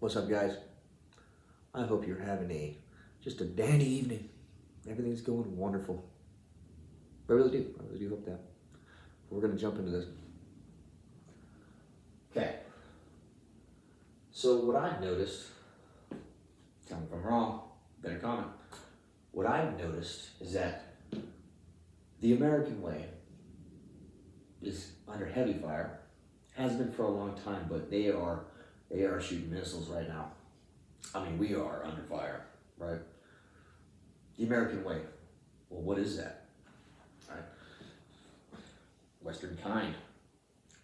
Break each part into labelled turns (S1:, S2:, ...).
S1: What's up, guys? I hope you're having just a dandy evening. Everything's going wonderful. I really do hope that. We're gonna jump into this. Okay. So what I've noticed, tell me if I'm wrong, better comment. What I've noticed is that the American way is under heavy fire. Has been for a long time, but they are shooting missiles right now. I mean, we are under fire, right? The American way. Well, what is that? Right? Western kind,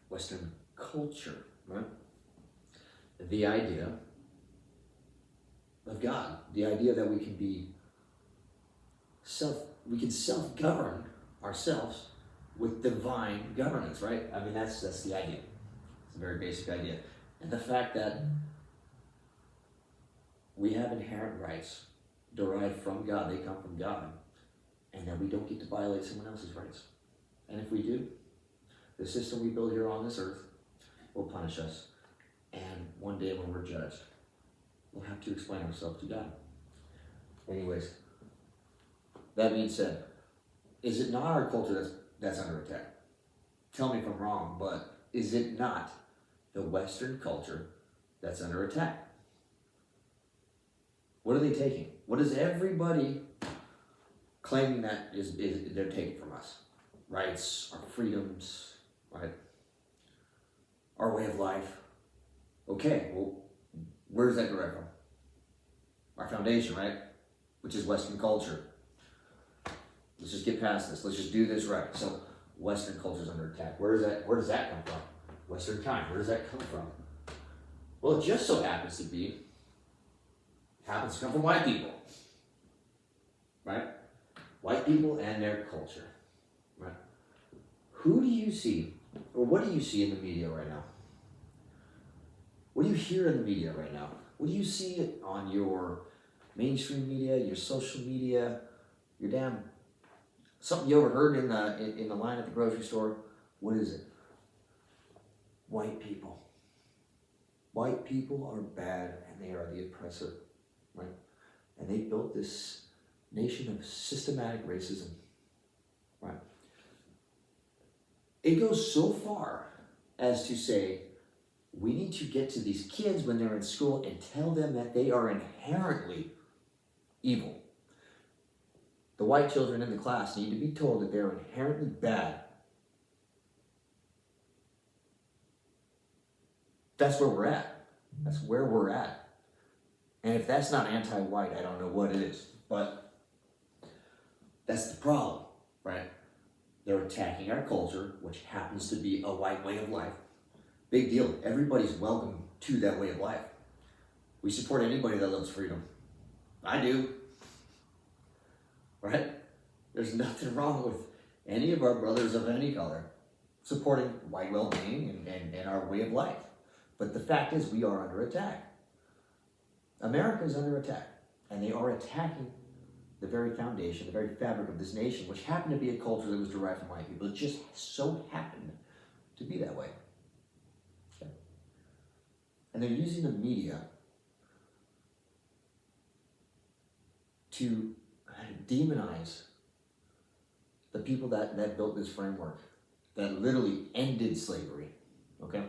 S1: Western culture, right? The idea of God, the idea that we can self-govern ourselves with divine governance, right? I mean, that's the idea. It's a very basic idea. And the fact that we have inherent rights derived from God, they come from God, and that we don't get to violate someone else's rights. And if we do, the system we build here on this earth will punish us. And one day when we're judged, we'll have to explain ourselves to God. Anyways, that being said, is it not our culture that's under attack? Tell me if I'm wrong, but is it not the Western culture that's under attack? What are they taking? What is everybody claiming that is they're taking from us? Rights, our freedoms, right? Our way of life. Okay, well, where does that derive from? Our foundation, right? Which is Western culture. Let's just get past this. Let's just do this right. So, Western culture is under attack. Where does that come from? Western kind. Where does that come from? Well, it just so happens to come from white people, right? White people and their culture, right? Who do you see, or what do you see in the media right now? What do you hear in the media right now? What do you see on your mainstream media, your social media, your damn something you overheard in the line at the grocery store? What is it? White people. White people are bad, and they are the oppressor, right? And they built this nation of systematic racism, right? It goes so far as to say, we need to get to these kids when they're in school and tell them that they are inherently evil. The white children in the class need to be told that they're inherently bad. That's where we're at. That's where we're at. And if that's not anti-white, I don't know what it is. But that's the problem, right? They're attacking our culture, which happens to be a white way of life. Big deal. Everybody's welcome to that way of life. We support anybody that loves freedom. I do. Right? There's nothing wrong with any of our brothers of any color supporting white well-being and our way of life. But the fact is, we are under attack. America is under attack. And they are attacking the very foundation, the very fabric of this nation, which happened to be a culture that was derived from white people. It just so happened to be that way. Okay. And they're using the media to demonize the people that built this framework, that literally ended slavery, okay?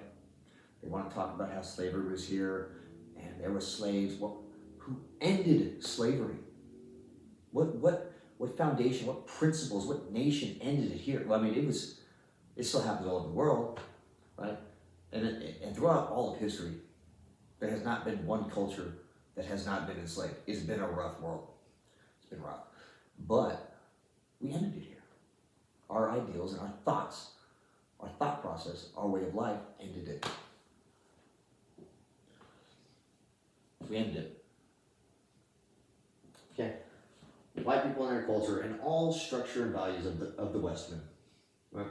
S1: They want to talk about how slavery was here, and there were slaves. Well, who ended slavery? What foundation, what principles, what nation ended it here? Well, I mean, it still happens all over the world, right? And throughout all of history, there has not been one culture that has not been enslaved. It's been a rough world. It's been rough. But we ended it here. Our ideals and our thoughts, our thought process, our way of life ended it. We ended it. Okay. White people and their culture and all structure and values of the Westman. Right?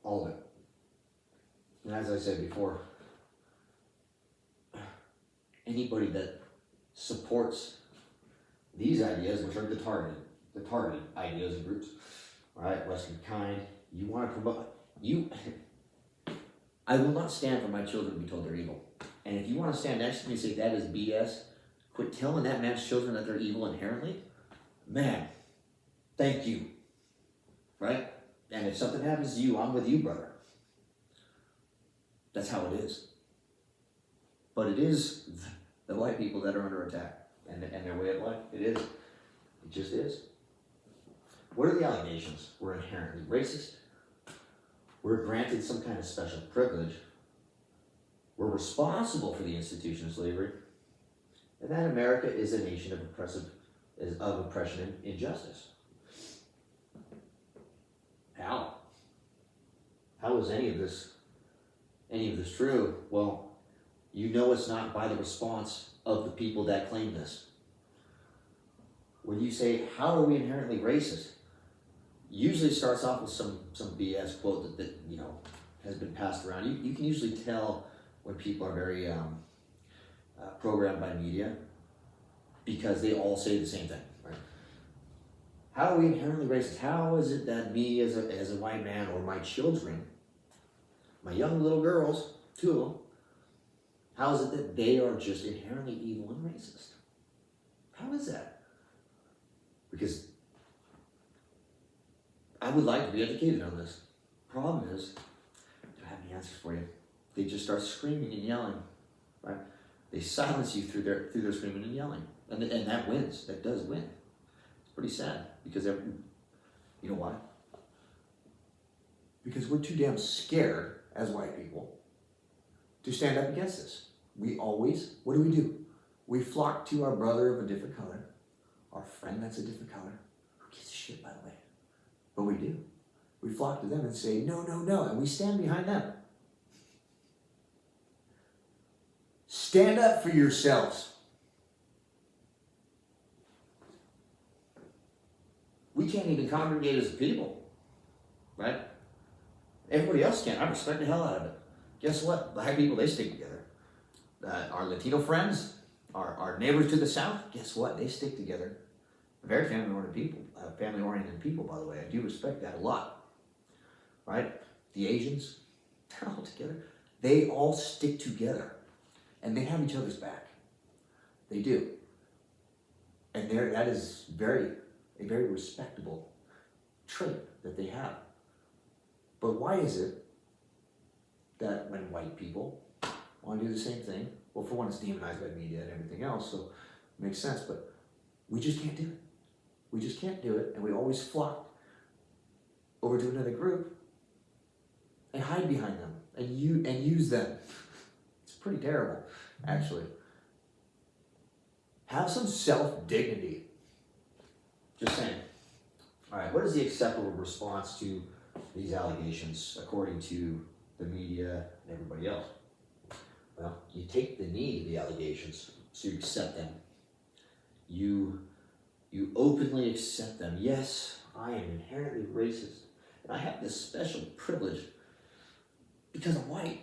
S1: All of it. And as I said before, anybody that supports these ideas, which are the targeted ideas and groups, all right, Western kind, you want to promote, I will not stand for my children to be told they're evil. And if you want to stand next to me and say that is BS, quit telling that man's children that they're evil inherently. Man, thank you. Right? And if something happens to you, I'm with you, brother. That's how it is. But it is the white people that are under attack and their way of life. It is. It just is. What are the allegations? We're inherently racist. We're granted some kind of special privilege. We're responsible for the institution of slavery. And that America is a nation of oppression and injustice. How? How is any of this true? Well, you know it's not by the response of the people that claim this. When you say, how are we inherently racist? Usually it starts off with some BS quote that has been passed around. You can usually tell when people are very programmed by media because they all say the same thing, right? How are we inherently racist? How is it that me as a white man or my children, my young little girls, 2 of them, how is it that they are just inherently evil and racist? How is that? Because I would like to be educated on this. Problem is, I don't have any answers for you. They just start screaming and yelling, right? They silence you through their screaming and yelling, and that wins. That does win. It's pretty sad because you know why? Because we're too damn scared as white people to stand up against this. What do? We flock to our brother of a different color, our friend that's a different color. Who gives a shit, by the way? But we do. We flock to them and say, no, no, no, and we stand behind them. Stand up for yourselves. We can't even congregate as a people, right? Everybody else can. I respect the hell out of it. Guess what? Black people, they stick together. Our Latino friends, our neighbors to the south, guess what? They stick together. Very family-oriented people, by the way. I do respect that a lot, right? The Asians, they're all together. They all stick together, and they have each other's back. They do. And that is a very respectable trait that they have. But why is it that when white people want to do the same thing, well, for one, it's demonized by media and everything else, so it makes sense, but we just can't do it. We just can't do it, and we always flock over to another group and hide behind them and use them. It's pretty terrible, actually. Have some self-dignity. Just saying. All right, what is the acceptable response to these allegations according to the media and everybody else? Well, you take the knee to the allegations, so you accept them. You openly accept them. Yes, I am inherently racist, and I have this special privilege because I'm white.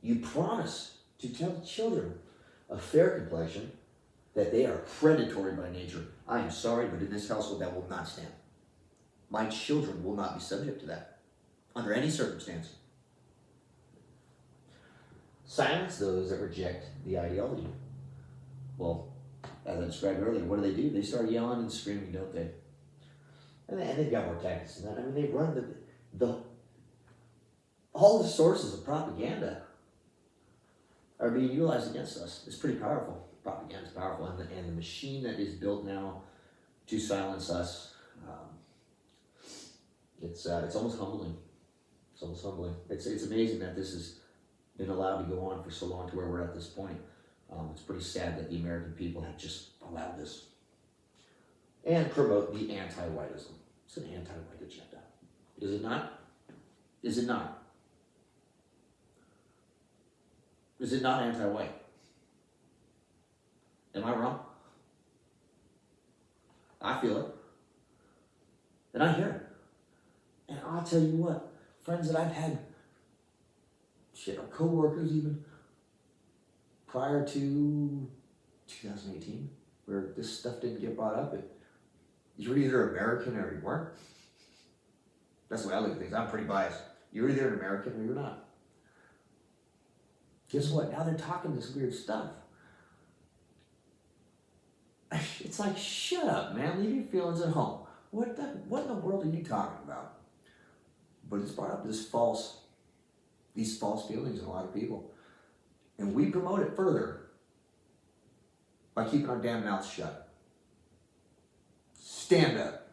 S1: You promise to tell children of fair complexion that they are predatory by nature. I am sorry, but in this household that will not stand. My children will not be subject to that under any circumstance. Silence those that reject the ideology. Well, as I described earlier, what do? They start yelling and screaming, don't they? And they've got more tactics than that. I mean, they run all the sources of propaganda are being utilized against us. It's pretty powerful. Propaganda is powerful, and the machine that is built now to silence us, it's almost humbling. It's almost humbling. It's amazing that this has been allowed to go on for so long to where we're at this point. It's pretty sad that the American people have just allowed this. And promote the anti-whiteism. It's an anti-white agenda. Is it not? Is it not? Is it not anti-white? Am I wrong? I feel it. And I hear it. And I'll tell you what, friends that I've had, or co-workers even, prior to 2018, where this stuff didn't get brought up, you were either American or you weren't. That's the way I look at things. I'm pretty biased. You're either an American or you're not. Guess what? Now they're talking this weird stuff. It's like, shut up, man. Leave your feelings at home. What in the world are you talking about? But it's brought up these false feelings in a lot of people. And we promote it further by keeping our damn mouths shut. Stand up.